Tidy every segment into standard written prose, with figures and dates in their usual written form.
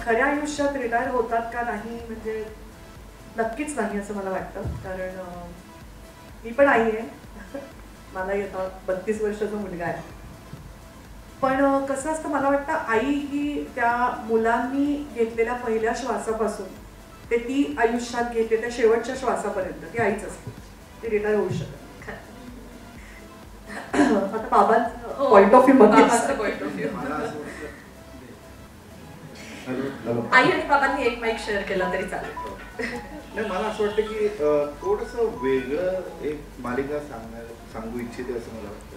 खऱ्या आयुष्यात रिटायर होतात का नाही म्हणजे नक्कीच नाही असं मला वाटतं. कारण मी पण आई आहे, मला येता 32 वर्षाचा मुलगा आहे. पण कसं असतं मला वाटतं आई ही त्या मुलांनी घेतलेल्या पहिल्या श्वासापासून ते ती आयुष्यात घेते त्या शेवटच्या श्वासापर्यंत ती आईच असते, ती रिटायर होऊ शकत नाही. आता बाबांचं पॉइंट ऑफ व्ह्यू आई आणि बाबांनी एक माईक शेअर केला तरी चालेल. नाही, मला असं वाटतं की थोडंसं वेगळं एक मालिका सांगू इच्छिते असं मला वाटतं.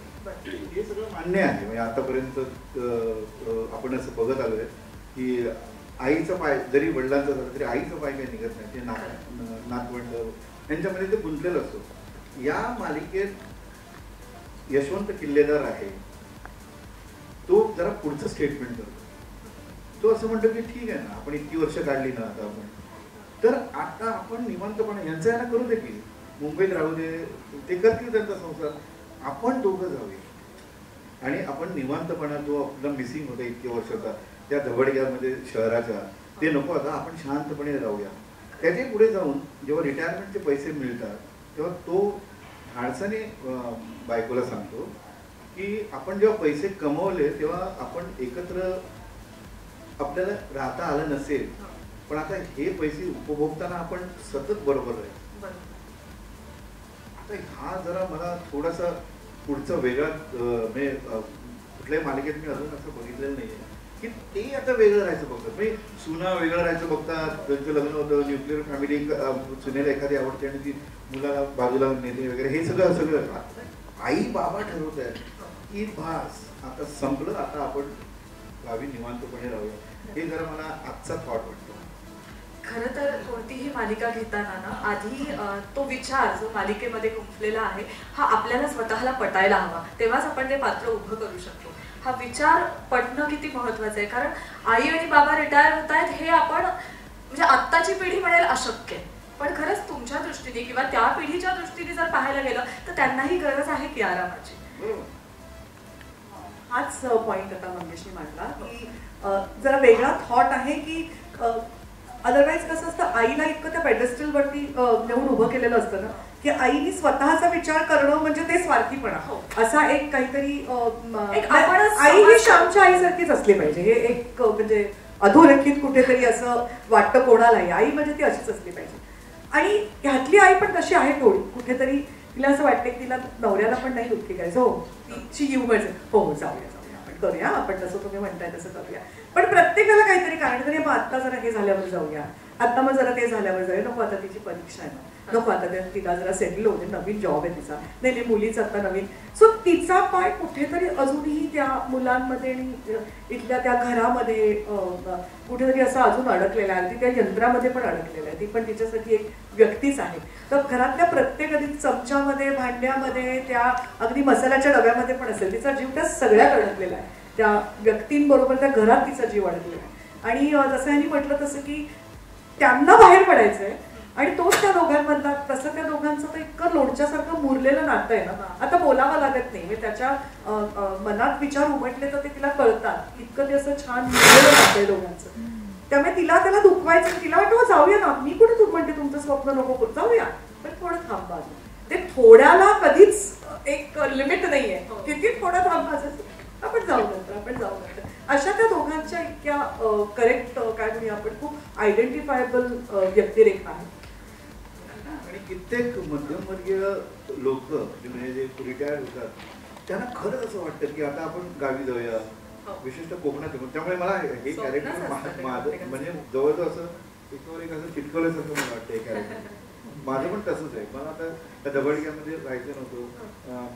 हे सगळं मान्य आहे, म्हणजे आतापर्यंत आपण असं बघत आलो आहे की आईचा पाय जरी वडिलांचा झाला तरी आईचा पाय काही निघत नाही, ते नातवंड यांच्यामध्ये ते गुंतलेलं असतो. या मालिकेत यशवंत किल्लेदार आहे, तो जरा पुढचं स्टेटमेंट करतो. तो असं म्हणतो की ठीक आहे ना, आपण इतकी वर्ष काढली ना आता आपण, तर आता आपण निवांतपणे यांचं यांना करू दे की मुंबईत राहू दे, ते करतील त्यांचा संसार, आपण दोघं जाऊया आणि आपण निवांतपणा जो आपला मिसिंग होता इतके वर्षाचा त्या धबडग्यामध्ये शहराच्या, ते नको, आता आपण शांतपणे राहूया. त्याच्या पुढे जाऊन जेव्हा रिटायरमेंटचे पैसे मिळतात तेव्हा तो धाडसाने बायकोला सांगतो की आपण जेव्हा पैसे कमवले तेव्हा आपण एकत्र आपल्याला राहता आलं नसेल, पण आता हे पैसे उपभोगताना आपण सतत बरोबर आहे. आता हा जरा मला थोडासा पुढचा वेगळा, म्हणजे कुठल्याही मालिकेत मी अजून असं बघितलेलं नाहीये की ते आता वेगळं राहायचं बघतात. म्हणजे सुना वेगळं राहायचं बघतात, त्यांचं लग्न होतं, न्यूक्लिअर फॅमिली, सुनेला एखादी आवडते आणि ती मुलाला बाजूला नेते वगैरे, हे सगळं आई बाबा ठरवत आहेत की भास आता संपलं, आता आपण गावी निवांतपणे राहूया. हे जरा मला आजचा थॉट वाटतो. खरं तर कोणतीही मालिका घेताना ना आधी तो विचार जो मालिकेमध्ये गुंफलेला आहे हा आपल्याला स्वतःला पटायला हवा, तेव्हाच आपण ते पात्र उभं करू शकतो. हा विचार पटणं किती महत्वाचं आहे. कारण आई आणि बाबा रिटायर होत आहेत हे आपण म्हणजे आत्ताची पिढी म्हणेल अशक्य, पण खरंच तुमच्या दृष्टीने किंवा त्या पिढीच्या दृष्टीने जर पाहायला गेलं तर त्यांनाही गरज आहे की आरामाची. हाच पॉइंट आता मंगेशने मांडला की जरा वेगळा थॉट आहे की अदरवाईज कसं असतं, आईला इतकं त्या पेडेस्टलवरती नेऊन उभं केलेलं असतं ना की आईने स्वतःचा विचार करणं म्हणजे ते स्वार्थीपणा, असा एक काहीतरी आई ही श्यामच्या आईसारखीच असली पाहिजे, हे एक म्हणजे अधोरेखित कुठेतरी असं वाटतं कोणालाही. आई म्हणजे ती अशीच असली पाहिजे. आणि ह्यातली आई पण तशी आहे थोडी कुठेतरी, तिला असं वाटतं की तिला नवऱ्याला पण नाही दुःखी करायचं, हो तिची ह्युमर हो जाऊया आपण करूया, आपण जसं तुम्ही म्हणताय तसं करूया, पण प्रत्येकाला काहीतरी कारण तरी मग आत्ता जरा हे झाल्यावर जाऊया, आता मग जरा ते झाल्यावर जाऊया, नको आता तिची परीक्षा आहे ना, नको आता तिला जरा सेटल होते, नवीन जॉब आहे तिचा, नाही नाही मुलीच आता नवीन. सो तिचा पाय कुठेतरी अजूनही त्या मुलांमध्ये आणि इथल्या त्या घरामध्ये कुठेतरी असं अजून अडकलेला आहे. ती त्या यंत्रामध्ये पण अडकलेलं आहे, ती पण तिच्यासाठी एक व्यक्तीच आहे. तर घरातल्या प्रत्येक अगदी चमच्यामध्ये, भांड्यामध्ये, त्या अगदी मसाल्याच्या डब्यामध्ये पण असेल, तिचा जीव त्या सगळ्यात अडकलेला आहे. त्या व्यक्तींबरोबर त्या घरात तिचा जीव अडकलेला आहे. आणि जसं यांनी म्हटलं तसं की त्यांना बाहेर पडायचंय आणि तोच त्या दोघांमधला, तसं त्या दोघांचं तर इतकं लोणच्यासारखं मुरलेलं नातं आहे ना, आता बोलावं लागत नाही. म्हणजे त्याच्या मनात विचार उमटले तर ते तिला कळतात, इतकं ते असं छान मुरलेलं नातं आहे दोघांचं. त्यामुळे तिला त्याला दुखवायचं, तिला वाटतं जाऊया ना, मी कुठे तू म्हणते तुमचं स्वप्न नको जाऊया, पण थोडं थांबा. ते थोड्याला कधीच एक लिमिट नाहीये, किती थोडं थांबायचं, आपण जाऊ नंतर, आपण जाऊ नंतर. अशा त्या दोघांच्या इतक्या करेक्ट काय म्हणूया आपण, खूप आयडेंटिफायबल व्यक्तिरेखा आहे. आणि कित्येक मध्यमवर्गीय लोक म्हणजे जे रिटायर होतात त्यांना खरंच असं वाटतं की आता आपण गावी जाऊया, विशेषतः कोकणात. त्यामुळे मला हे कॅरेक्टर म्हणजे जवळजवळ असं एकावर एक असं चिटकवल्यासारखं मला वाटतं हे कॅरेक्टर. माझं पण तसंच आहे. मला आता त्या दबडग्यामध्ये राहायचं नव्हतं.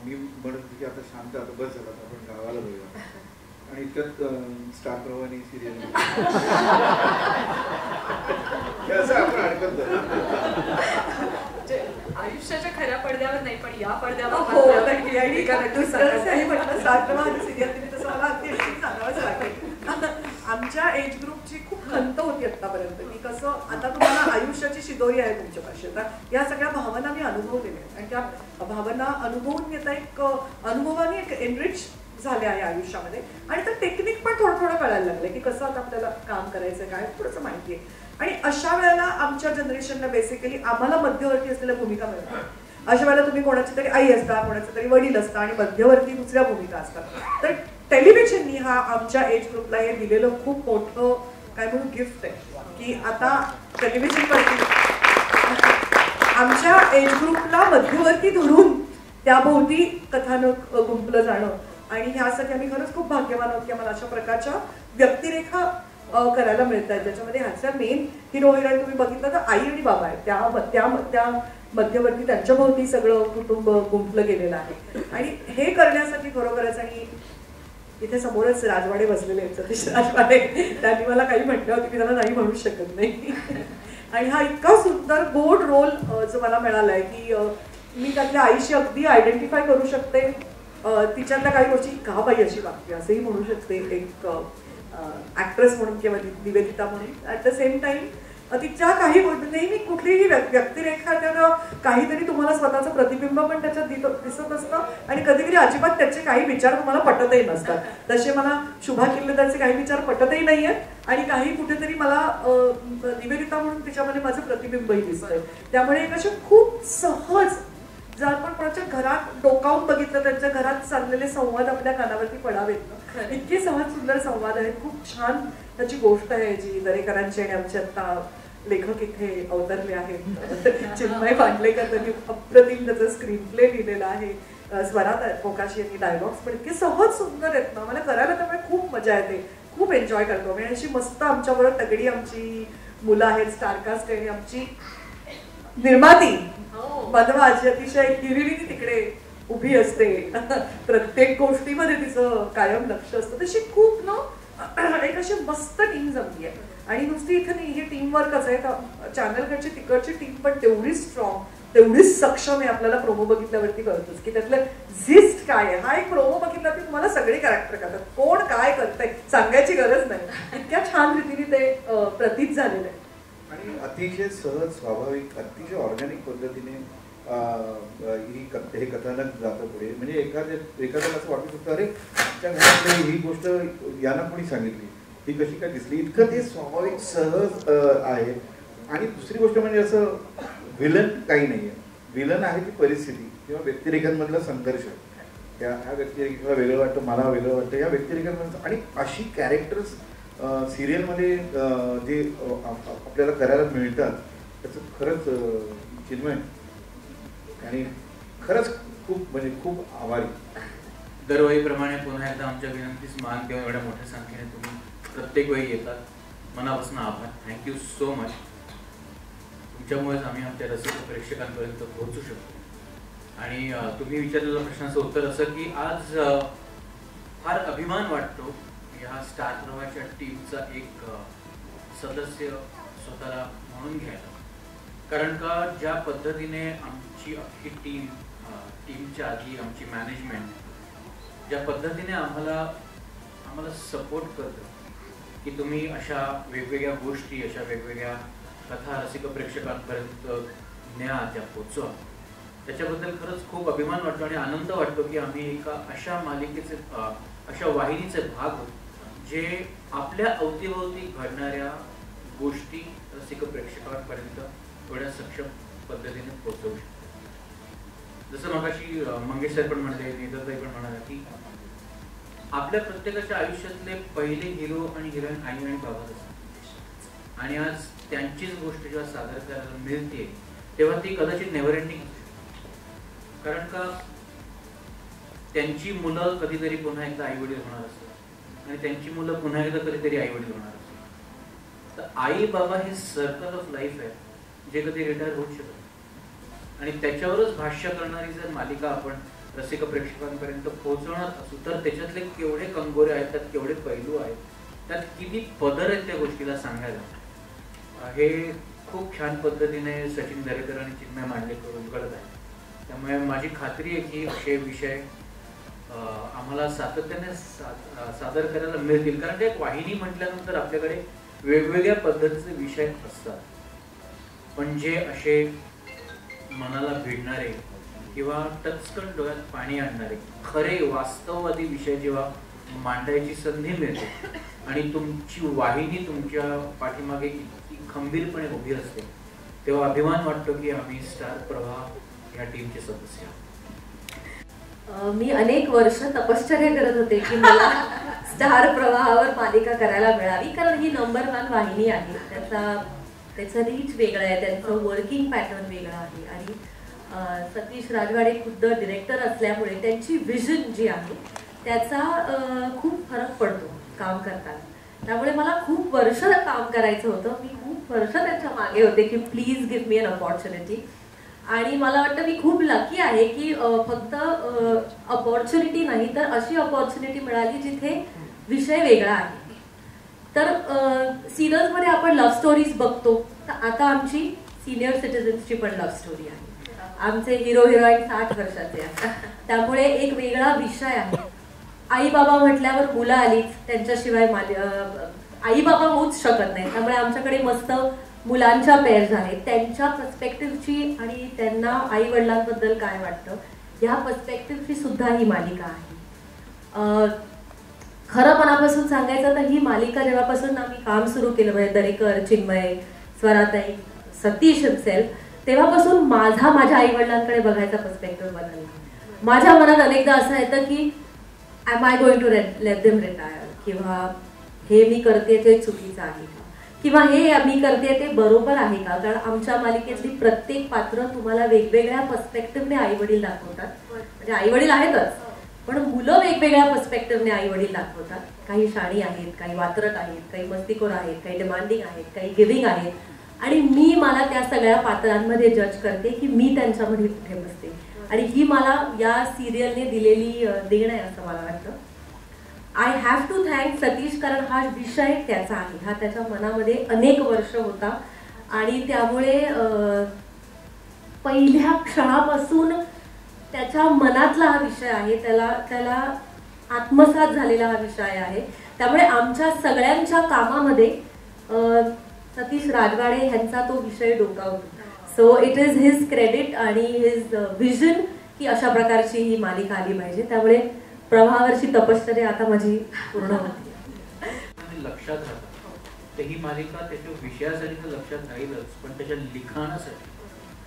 मी म्हणत होतो की आता शांत, आता बस झाला, आपण गावाला जाऊया. आणि इतक्यात स्टार प्रवाहाने सिरियल असं आपण अडकत आयुष्याच्या खऱ्या पडद्यावर नाही पण या पडद्यावर सांगावंच लागेल. आमच्या एज ग्रुपची खूप खंत होती आतापर्यंत की कसं आता तुम्हाला आयुष्याची शिदोरी आहे तुमच्यापाशी. तर या सगळ्या भावना मी अनुभवलेल्या आहेत आणि त्या भावना अनुभवून घेता एक अनुभवाने एक एनरिच झाले आहे आयुष्यामध्ये. आणि तर टेक्निक पण थोडं थोडं कळायला लागले की कसं आता आपल्याला काम करायचं काय थोडंसं माहिती आहे. आणि अशा वेळेला आमच्या जनरेशनला बेसिकली आम्हाला मध्यवर्ती असलेल्या भूमिका मिळतात. अशा वेळेला तुम्ही कोणाची तरी आई असता, कोणाचे तरी वडील असता आणि मध्यवर्ती दुसऱ्या भूमिका असतात. तर टेलिव्हिजननी हा आमच्या एज ग्रुपला हे दिलेलं खूप मोठं काय म्हणून गिफ्ट आहे की आता टेलिव्हिजनवरती आमच्या एज ग्रुपला मध्यवर्ती धरून त्याभोवती कथानक गुंफलं जाणं. आणि ह्यासाठी आम्ही खरंच खूप भाग्यवान आहोत की आम्हाला अशा प्रकारच्या व्यक्तिरेखा करायला मिळत आहेत ज्याच्यामध्ये ह्याचा मेन हिरो हिरोईन तुम्ही बघितलं तर आई आणि बाबा आहेत. त्या मध्यवर्ती त्यांच्या भोवती सगळं कुटुंब गुंफलं गेलेलं आहे. आणि हे करण्यासाठी खरोखरच आणि इथे समोरच राजवाडे बसलेले आहेत, सतीश राजवाडे, त्यांनी मला काही म्हटलं होतं की त्याला नाही म्हणू शकत नाही. आणि हा इतका सुंदर गोड रोल जो मला मिळाला आहे की मी त्यातल्या आईशी अगदी आयडेंटिफाय करू शकते. तिच्यातल्या काही गोष्टी का बाई अशी वागते असंही म्हणू शकते एक ऍक्ट्रेस म्हणून किंवा निवेदिता म्हणून. ऍट द सेम टाइम तिच्या काही नेहमी कुठलीही व्यक्तिरेखा तर काहीतरी तुम्हाला स्वतःचं प्रतिबिंब पण त्याच्यात दिसत असतं आणि कधी कधी अजिबात त्याचे काही विचार तुम्हाला पटतही नसतात. तसे मला शुभा किल्लेदारचे काही विचार पटतही नाहीयेत आणि काही कुठेतरी मला निवेदिता म्हणून तिच्यामध्ये माझं प्रतिबिंबही दिसतंय. त्यामुळे एक असे खूप सहज जर आपण कोणाच्या घरात डोकावून बघितलं त्यांच्या घरात चाललेले संवाद आपल्या कानावरती पडावेत ना, इतके सहज सुंदर संवाद आहेत. खूप छान त्याची गोष्ट आहे जी दरेकरांची. आणि आमचे आता लेखक इथे अवतरले आहेत चिन्मय पांडलेकर, त्यांनी अप्रतिम त्याचं स्क्रीन प्ले लिहिलेला आहे. स्वरात पोकाशी यांनी डायलॉग्स पण इतके सहज सुंदर आहेत ना, मला करायला त्यामुळे खूप मजा येते, खूप एन्जॉय करतो. आणि अशी मस्त आमच्याबरोबर तगडी आमची मुलं आहेत स्टारकास्ट. आणि आमची निर्माती बदवाज अतिशय हिरिरीने तिकडे उभी असते, प्रत्येक गोष्टीमध्ये तिचं कायम लक्ष असतं. तशी खूप ना एक अशी मस्त टीम जमली आहे. आणि नुसती इथे नाही, ही टीम वर्कच आहे. चॅनलकडची तिकडची टीम पण तेवढीच स्ट्रॉंग, तेवढीच सक्षम आहे. आपल्याला प्रोमो बघितल्यावरती कळतच की त्यातलं झिस्ट काय आहे. हा एक प्रोमो बघितला की तुम्हाला सगळे कॅरेक्टर करतात, कोण काय करतंय सांगायची गरज नाही. इतक्या छान रीतीने ते प्रतीत झालेलं आहे आणि अतिशय सहज, स्वाभाविक, अतिशय ऑर्गॅनिक पद्धतीने हे कथानक जातं पुढे. म्हणजे एखाद्याला असं वाटू शकतं अरे आमच्या घरातली ही गोष्ट यांना कोणी सांगितली, ही कशी काय दिसली. इतकं ते स्वाभाविक सहज आहे. आणि दुसरी गोष्ट म्हणजे असं विलन काही नाही आहे. विलन आहे ती परिस्थिती किंवा व्यक्तिरेखांमधला संघर्ष. ह्या व्यक्तिरेखेला वेगळं वाटतं, मला वेगळं वाटतं, या व्यक्तिरेखांमधलं. आणि अशी कॅरेक्टर्स सिरियलमध्ये जे आपल्याला करायला मिळतात त्याचं खरंच चिन्मय आणि खरंच खूप म्हणजे खूप आभारी. दरवेळीप्रमाणे पुन्हा एकदा आमच्या विनंतीस मान किंवा एवढ्या मोठ्या संख्येने तुम्ही प्रत्येक वेळी येतात, मनापासून आभार. Thank you so much. तुमच्यामुळेच आम्ही आमच्या रसिक प्रेक्षकांपर्यंत पोहोचू शकतो. आणि तुम्ही विचारलेल्या प्रश्नाचं उत्तर असं की आज फार अभिमान वाटतो ह्या स्टार प्रवाहाच्या टीमचा एक सदस्य स्वतःला म्हणून घ्यायला. कारण का ज्या पद्धतीने आमची अख्खी टीमच्या आधी आमची मॅनेजमेंट ज्या पद्धतीने आम्हाला सपोर्ट करतं की तुम्ही अशा वेगवेगळ्या गोष्टी, अशा वेगवेगळ्या कथा रसिक प्रेक्षकांपर्यंत न्या, त्या पोचवा, त्याच्याबद्दल खरंच खूप अभिमान वाटतो आणि आनंद वाटतो की आम्ही एका अशा मालिकेचे, अशा वाहिनीचे भाग होतो जे आपल्या अवतीभोवती घडणाऱ्या गोष्टी रसिक प्रेक्षकांपर्यंत थोड्या सक्षम पद्धतीने पोहोचवू शकतो. जसं मगाशी मंगेश सर पण म्हणाले, नेतरताई पण म्हणाला की आपल्या प्रत्येकाच्या आयुष्यातले पहिले हिरो आणि हिरोईन आई आणि बाबा असतात. आणि आज त्यांचीच गोष्ट जेव्हा सादर करायला मिळते तेव्हा ती कदाचित नेव्हर एंडिंग. कारण का त्यांची मुलं कधीतरी पुन्हा एकदा आई वडील होणार असतात आणि त्यांची मुलं पुन्हा एकदा कधीतरी आई वडील होणार असतात. तर आई बाबा हे सर्कल ऑफ लाईफ आहे जे कधी रिटायर होऊ शकत. आणि त्याच्यावरच भाष्य करणारी जर मालिका आपण रसिक प्रेक्षकांपर्यंत पोहोचवणार असू तर त्याच्यातले केवढे कंगोरे आहेत, त्यात केवढे पैलू आहेत, त्यात किती पदर आहेत त्या गोष्टीला सांगायला, हे खूप छान पद्धतीने सचिन दरेकर आणि चिन्मय मांडलेकर उलगडत आहे. त्यामुळे माझी खात्री आहे की असे विषय आम्हाला सातत्याने सादर करायला मिळतील. कारण एक वाहिनी म्हटल्यानंतर आपल्याकडे वेगवेगळ्या पद्धतीचे विषय असतात, पण जे असे मनाला भिडणारे किंवा टचकन डोळ्यात पाणी आणणारे खरे वास्तववादी विषय जेव्हा मांडायची संधी मिळते आणि तुमची वाहिनी तुमच्या पाठीमागे इतकी खंबीरपणे उभी असते, तेव्हा अभिमान वाटतो की आम्ही स्टार प्रवाह या टीमचे सदस्य आहोत. मी अनेक वर्ष तपश्चर्या करत होते की मला स्टार प्रवाहावर मालिका करायला मिळावी, कारण ही नंबर 1 वाहिनी आहे. त्याचा रीच वेगळा आहे, त्यांचं वर्किंग पॅटर्न वेगळा आहे आणि सतीश राजवाडे खुद्द डिरेक्टर असल्यामुळे त्यांची विजन जी आहे त्याचा खूप फरक पडतो काम करताना. त्यामुळे मला खूप वर्ष काम करायचं होतं. मी खूप वर्ष त्यांच्या मागे होते की please give me an opportunity. आणि मला वाटतं मी खूप लकी आहे की फक्त अपॉर्च्युनिटी नाही तर अशी अपॉर्च्युनिटी मिळाली जिथे विषय वेगळा आहे. तर सिरियल्समध्ये आपण लव्ह स्टोरीज बघतो, तर आता आमची सिनियर सिटीजन्सची पण लव्ह स्टोरी आहे. आमचे हिरो हिरोईन 60 वर्षाचे आहेत, त्यामुळे एक वेगळा विषय आहे. आई बाबा म्हटल्यावर मुलं आलीच, त्यांच्याशिवाय आई बाबा होऊच शकत नाही. त्यामुळे आमच्याकडे मस्त मुलांच्या पेअर झाले, त्यांच्या पर्स्पेक्टिव्हची आणि त्यांना आई वडिलांबद्दल काय वाटतं या पर्स्पेक्टिव्हची सुद्धा ही मालिका आहे. खरं मनापासून सांगायचं तर ही मालिका जेव्हापासून आम्ही काम सुरू केलं, म्हणजे दरेकर, चिन्मय, स्वराताई, सतीश हिमसेल्फ, तेव्हापासून माझ्या आई वडिलांकडे बघायचा पर्स्पेक्टिव्ह बदलला. माझ्या मनात अनेकदा असं येतं की am I going to let them retire, किंवा हे मी करते ते चुकीचं आहे का, किंवा हे मी करते ते बरोबर आहे का. कारण आमच्या मालिकेतली प्रत्येक पात्र तुम्हाला वेगवेगळ्या पर्स्पेक्टिव्हने आई वडील दाखवतात. म्हणजे आई वडील आहेतच, पण मुलं वेगवेगळ्या पर्स्पेक्टिव्हने आई वडील दाखवतात. काही शाणी आहेत, काही वात्रट आहेत, काही मस्तीखोर आहेत, काही डिमांडिंग आहेत, काही गिव्हिंग आहेत. आणि मला त्या सगळ्या पात्रांमध्ये जज करते की मी त्यांच्यामध्ये कुठे बसते. आणि ही मला या सिरियलने दिलेली देण आहे असं मला वाटतं. I have to thank Satish, कारण हा विषय त्याचा आहे, हा त्याच्या मनामध्ये अनेक वर्ष होता आणि त्यामुळे पहिल्या क्षणापासून त्याच्या मनातला हा विषय आहे, त्याला आत्मसात झालेला हा विषय आहे. त्यामुळे आमच्या सगळ्यांच्या कामामध्ये सतीश राजवाडे यांचा तो विषय डोकावतो. So it is his credit आणि हिज विजन की अशा प्रकारची ही मालिका आली पाहिजे. त्यामुळे प्रवाहावरची तपश्चर्या आता माझी पूर्ण होती. लक्षात राहतं तर ही मालिका त्याच्या विषयासाठी तर लक्षात राहीलच, पण त्याच्या लिखाणासाठी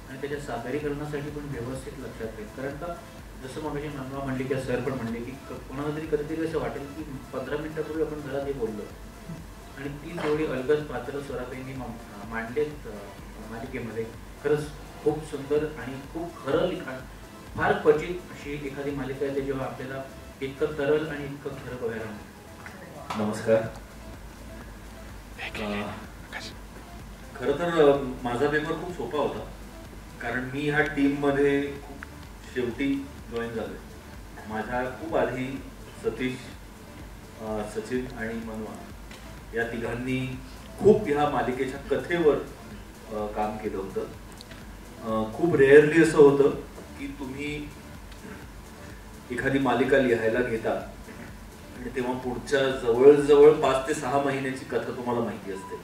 आणि त्याच्या सादरीकरणासाठी पण व्यवस्थित लक्षात राहील. कारण का जसं मग मनवा म्हणली किंवा सर पण म्हणले की कोणाला तरी कधीतरी असं वाटेल की 15 मिनिटापूर्वी आपण घरात हे बोललो आणि ती जेवढी अलगद पात्र स्वराताईंनी मांडलेत मालिकेमध्ये, खरंच खूप सुंदर आणि खूप खरं लिखाण. फार क्वचित अशी एखादी मालिका आहे जेव्हा आपल्याला इतकं तरल आणि इतकं खरं बघायला मिळतं. नमस्कार. खरं तर माझा पेपर खूप सोपा होता, कारण मी ह्या टीममध्ये खूप शेवटी जॉईन झालोय. माझ्या खूप आधी सतीश, सचिन आणि मनवा या तिघांनी खूप ह्या मालिकेच्या कथेवर काम केलं होतं. खूप रेअरली असं होतं की तुम्ही एखादी मालिका लिहायला घेता आणि तेव्हा पुढच्या जवळजवळ 5 ते 6 महिन्याची कथा तुम्हाला माहिती असते.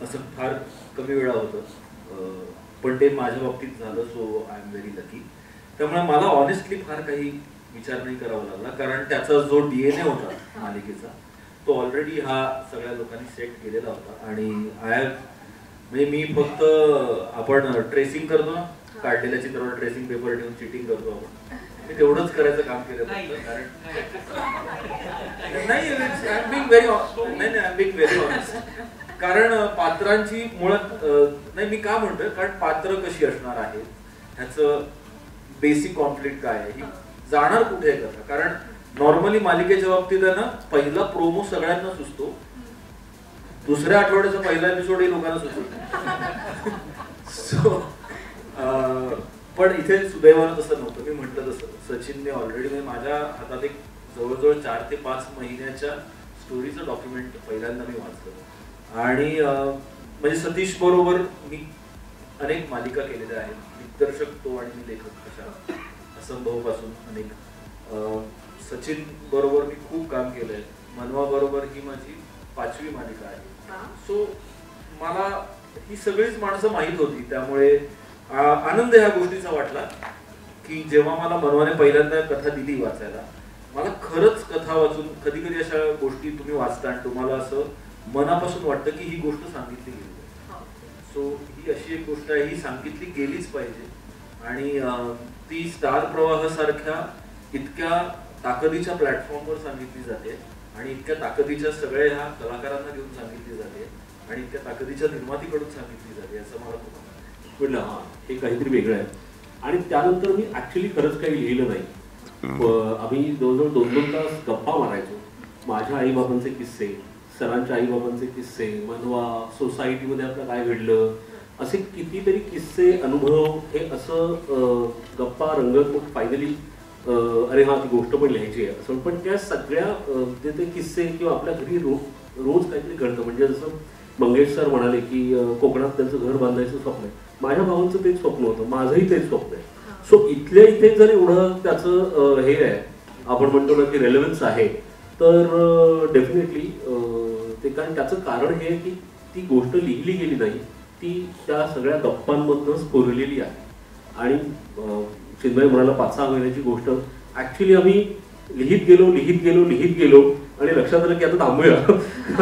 असं फार कमी वेळा होतं, पण ते माझ्या बाबतीत झालं. So I am very lucky. त्यामुळे मला ऑनेस्टली फार काही विचार नाही करावा लागला, कारण त्याचा जो DNA होता मालिकेचा तो ऑलरेडी हा सगळ्या लोकांनी सेट केलेला होता. आणि म्हणजे मी फक्त आपण ट्रेसिंग करतो ना, काढलेल्या चित्रावर ट्रेसिंग पेपर ठेवून चिटिंग करतो आपण, मी तेवढंच करायचं काम केलं. कारण नाही, I am being very honest. कारण पात्रांची मुळात नाही, मी का म्हणतोय, कारण पात्र कशी असणार आहेत, ह्याचं बेसिक कॉन्फ्लिक्ट काय आहे, ही जाणार कुठे आहे कथा. कारण नॉर्मली मालिकेच्या बाबतीत आहे ना, पहिला प्रोमो सगळ्यांना सुचतो, दुसऱ्या आठवड्याचा पहिला एपिसोडही लोकांना सुचतो. सो पण इथे सुदैवानं तसं नव्हतं. मी म्हटलं तसं सचिनने ऑलरेडी माझ्या हातात एक जवळजवळ 4 ते 5 महिन्याच्या स्टोरीचं डॉक्युमेंट पहिल्यांदा मी वाचलं. आणि म्हणजे सतीश बरोबर मी अनेक मालिका केलेल्या आहेत. दिग्दर्शक तो आणि मी लेखक अशा असंभवपासून अनेक. सचिन बरोबर मी खूप काम केलंय. मनवा बरोबर ही माझी 5वी मालिका आहे. सो मला ही सगळीच माणसं माहीत होती. त्यामुळे आनंद ह्या गोष्टीचा वाटला की जेव्हा मला मनवाने पहिल्यांदा कथा दिली वाचायला, मला खरंच कथा वाचून कधी कधी अशा गोष्टी तुम्ही वाचता आणि तुम्हाला असं मनापासून वाटतं की ही गोष्ट सांगितली गेली. सो ही अशी एक गोष्ट आहे, ही सांगितली गेलीच पाहिजे. आणि ती स्टार प्रवाह सारख्या इतक्या ताकदीच्या प्लॅटफॉर्मवर सांगितली जाते आणि इतक्या ताकदीच्या सगळ्या ह्या कलाकारांना घेऊन सांगितली जाते आणि इतक्या ताकदीच्या निर्मातीकडून सांगितली जाते असं मला खूप म्हटलं हां हे काहीतरी वेगळं आहे. आणि त्यानंतर मी ॲक्च्युली खरंच काही लिहिलं नाही. आम्ही जवळजवळ 2-2 तास गप्पा मारायचो. माझ्या आईबाबांचे किस्से, सरांच्या आईबाबांचे किस्से, मनवा, सोसायटीमध्ये आपलं काय घडलं, असे कितीतरी किस्से, अनुभव हे असं गप्पा रंगत मग फायनली अरे हा ती गोष्ट पण लिहायची आहे असं. पण त्या सगळ्या ते किस्से किंवा आपल्या घरी रोज काहीतरी घडतं. म्हणजे जसं मंगेश सर म्हणाले की कोकणात त्यांचं घर बांधायचं स्वप्न आहे. माझ्या भावांचं तेच स्वप्न होतं, माझंही तेच स्वप्न आहे. सो इथल्या इथे जर एवढं त्याचं हे आहे, आपण म्हणतो ना की रेलेव्हन्स आहे, तर डेफिनेटली ते. कारण त्याचं कारण हे आहे की ती गोष्ट लिहिली गेली नाही, ती त्या सगळ्या गप्पांमधून स्फुरलेली आहे. आणि चिन्मय म्हणाला 5-6 महिन्याची गोष्ट ऍक्च्युली आम्ही लिहित गेलो आणि लक्षात आलं की आता थांबूया,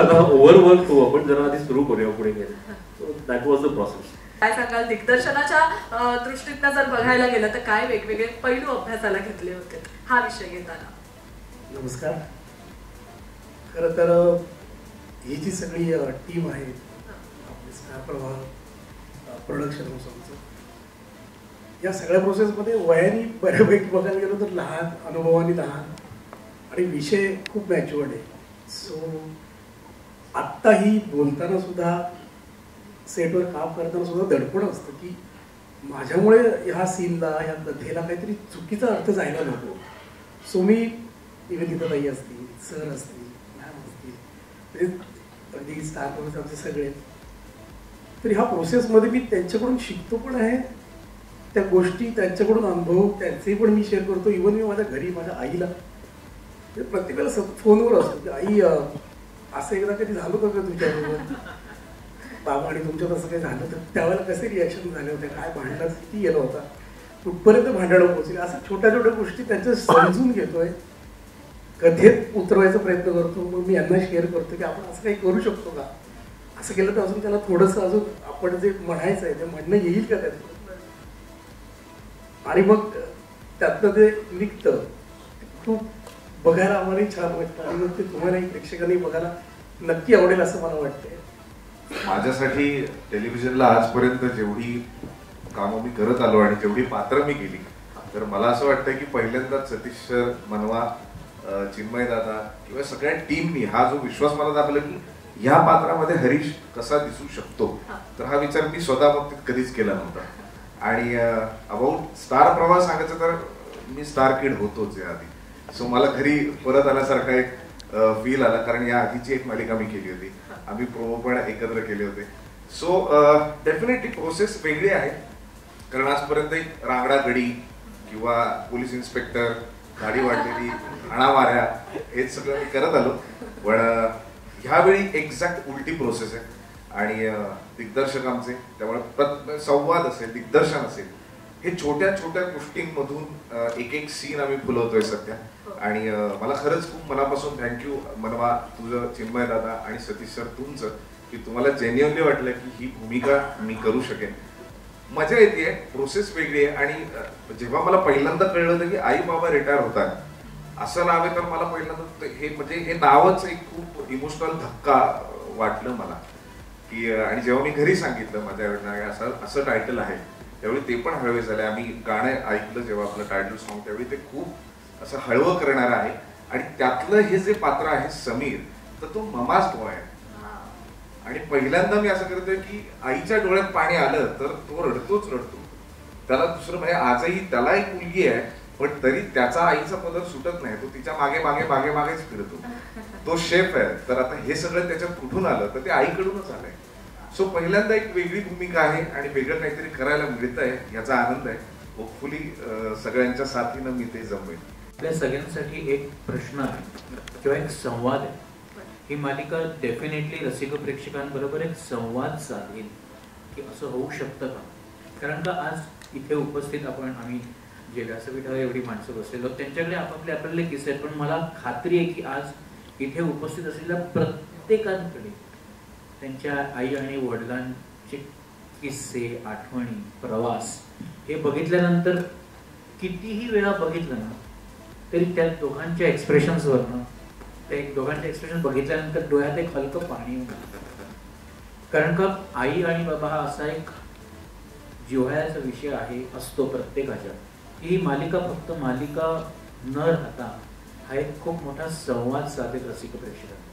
आता ओव्हरवर्क होऊ, आपण जरा आधी सुरू करूया पुढे गेलं. So that was the process. काय सांगाल, दिग्दर्शनाच्या दृष्टीतनं जर बघायला गेलं तर काय वेगवेगळे पैलू अभ्यासाला घेतले होते हा विषय घेताना? नमस्कार. खरं तर ही जी सगळी टीम आहे आपली स्टार प्रवाह प्रोडक्शन हाऊसचं, या सगळ्या प्रोसेसमध्ये वयाने बऱ्यापैकी बघायला गेलो तर लहान, अनुभवाने लहान आणि विषय खूप मॅच्युअर्ड आहे. सो आत्ताही बोलताना सुद्धा, सेटवर काम करताना सुद्धा दडपण असतं की माझ्यामुळे ह्या सीनला, ह्या कथेला काहीतरी चुकीचा अर्थ जायला नको. सो मी निवेदिताताई असतील, सर असतील, मॅम असतील, म्हणजे अगदी स्टार प्रवाह आमचे सगळे, तर ह्या प्रोसेसमध्ये मी त्यांच्याकडून शिकतो पण आहे. त्या गोष्टी त्यांच्याकडून अनुभव त्यांचे पण मी शेअर करतो. इव्हन मी माझ्या घरी माझ्या आईला प्रत्येकाला फोनवर असतो की आई असं एकदा कधी झालं होतं का तुझ्याबरोबर, बाबा आणि तुमच्यात असं काही झालं तर त्यावेळेला कसे रिॲक्शन झाले होते, काय भांडणात किती गेला होता, कुठपर्यंत भांडणं पोहोचली, असं छोट्या छोट्या गोष्टी त्यांच्या समजून घेतोय, कथेत उतरवायचा प्रयत्न करतो. मग मी यांना शेअर करतो की आपण असं काही करू शकतो का, असं केलं तर अजून त्याला थोडंसं अजून आपण जे म्हणायचं आहे ते म्हणणं येईल का त्यातून. आणि मग त्यातनं ते निघतं, खूप बघायला आम्हालाही छान वाटतं आणि मग ते तुम्हालाही प्रेक्षकांनी बघायला नक्की आवडेल असं मला वाटतंय. माझ्यासाठी टेलिव्हिजनला आजपर्यंत जेवढी कामं मी करत आलो आणि जेवढी पात्र मी केली, तर मला असं वाटतं की पहिल्यांदाच सतीश सर, मनवा, चिन्मय दादा किंवा सगळ्या टीमनी हा जो विश्वास मला दाखवला की ह्या पात्रामध्ये हरीश कसा दिसू शकतो, तर हा विचार मी स्वतः बाबतीत कधीच केला नव्हता. आणि अबाउट स्टार प्रवाह सांगायचं तर मी स्टार किड होतोच या आधी. सो मला घरी परत आल्यासारखा एक फील आला, कारण या आधीची एक मालिका मी केली होती, आम्ही प्रोमो पण एकत्र केले होते. सो डेफिनेटली प्रोसेस वेगळी आहे, कारण आजपर्यंत एक रांगडा गडी किंवा पोलीस इन्स्पेक्टर, गाडी वाढलेली, हाणामाऱ्या, हेच सगळं मी करत आलो. पण ह्यावेळी एक्झॅक्ट उलटी प्रोसेस आहे. आणि दिग्दर्शक आमचे, त्यामुळे संवाद असेल, दिग्दर्शन असेल, हे छोट्या छोट्या गोष्टींमधून एक एक सीन आम्ही फुलवतोय सध्या. आणि मला खरंच खूप मनापासून थँक्यू मनवा, तुझं, चिन्मय दादा आणि सतीश सर तुमचं, की तुम्हाला जेन्युअनली वाटलं की ही भूमिका मी करू शकेन. मजा येते, प्रोसेस वेगळी आहे. आणि जेव्हा मला पहिल्यांदा कळलं होतं की आई बाबा रिटायर होतात असं नाव आहे, तर मला पहिल्यांदा हे म्हणजे हे नावच एक खूप इमोशनल धक्का वाटलं मला की. आणि जेव्हा मी घरी सांगितलं माझ्या आईवडिलांना असं टायटल आहे, त्यावेळी ते पण हळवे झाले. आम्ही गाणं ऐकलं जेव्हा आपलं टायटल सॉन्ग, त्यावेळी ते खूप असं हळवं करणार आहे. आणि त्यातलं हे जे पात्र आहे समीर, तर तो ममाच बॉय आहे. आणि पहिल्यांदा मी असं करतोय की आईच्या डोळ्यात पाणी आलं तर तो रडतोच रडतो. त्याला दुसरं म्हणजे आजही त्याला एक मुलगी आहे, पण तरी त्याचा आईचा पदर सुटत नाही. तो तिच्या मागे मागे मागे मागेच फिरतो. तो शेफ आहे, तर आता हे सगळं त्याच्यात कुठून आलं तर ते आईकडूनच आलंय. सो पहिल्यांदा एक वेगळी भूमिका आहे आणि वेगळं काहीतरी करायला मिळतंय याचा आनंद आहे. होपफुली सगळ्यांच्या साथीनं मी ते जमवेन. आपल्या सगळ्यांसाठी एक प्रश्न आहे किंवा एक संवाद आहे. ही मालिका डेफिनेटली रसिक प्रेक्षकांबरोबर एक संवाद साधेल की असं होऊ शकतं का. कारण का आज इथे उपस्थित आम्ही जे व्यासपीठावर एवढी माणसं बसलेलो त्यांच्याकडे आपापले आपल्याला किस्से आहेत, पण मला खात्री आहे की आज इथे उपस्थित असलेल्या प्रत्येकाकडे त्यांच्या आई आणि वडिलांचे किस्से, आठवणी, प्रवास हे बघितल्यानंतर कितीही वेळा बघितलं ना तरी त्या दोघांच्या एक्सप्रेशन्सवरनं त्या दोघांचे एक्सप्रेशन बघितल्यानंतर डोळ्यात एक हलकं पाणी येतं. कारण का आई आणि बाबा हा असा एक जिव्हाळ्याचा विषय असतो प्रत्येकाच्या. ही मालिका फक्त मालिका न राहता हा एक खूप मोठा संवाद साधेल रसिक प्रेक्षकांना.